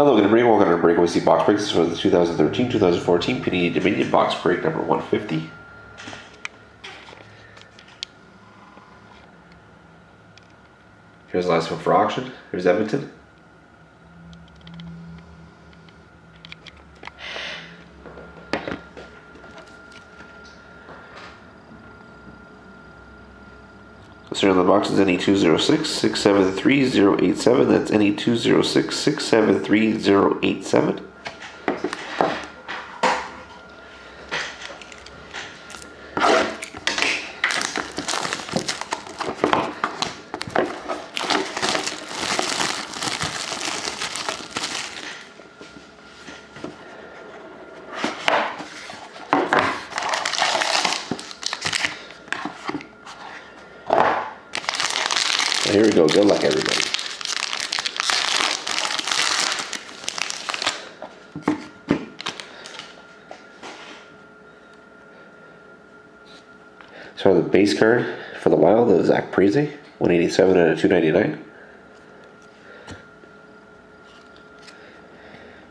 Hello, good morning. Welcome to Breakaway C Box Breaks for the 2013-2014 Panini Dominion Box Break number 150. Here's the last one for auction. Here's Edmonton. The serial on the box is NE206-673-087. That's NE206-673-087. Here we go. Good luck, everybody. So the base card for the Wild, the Zach Parise, 187 out of 299.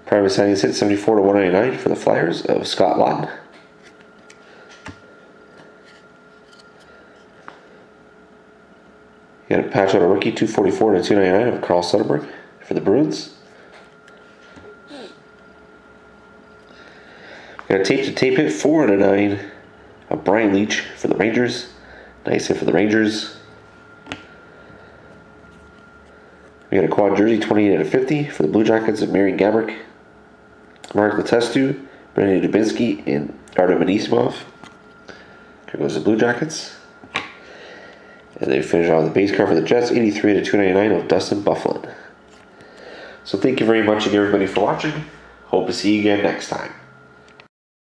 Private signings hit 74 to 199 for the Flyers of Scott Lawton. You got a patch on a rookie, 244 to 299 of Carl Soderberg for the Bruins. Got a tape to tape hit, 4 out of 9 of Brian Leach for the Rangers. Nice hit for the Rangers. We got a quad jersey, 28 out of 50 for the Blue Jackets of Marian Gaborik, Mark Letestu, Brandon Dubinsky, and Artem Anisimov. Here goes the Blue Jackets. And they finish off the base card for the Jets, 83 to 299 of Dustin Byfuglien. So thank you very much again, everybody, for watching. Hope to see you again next time.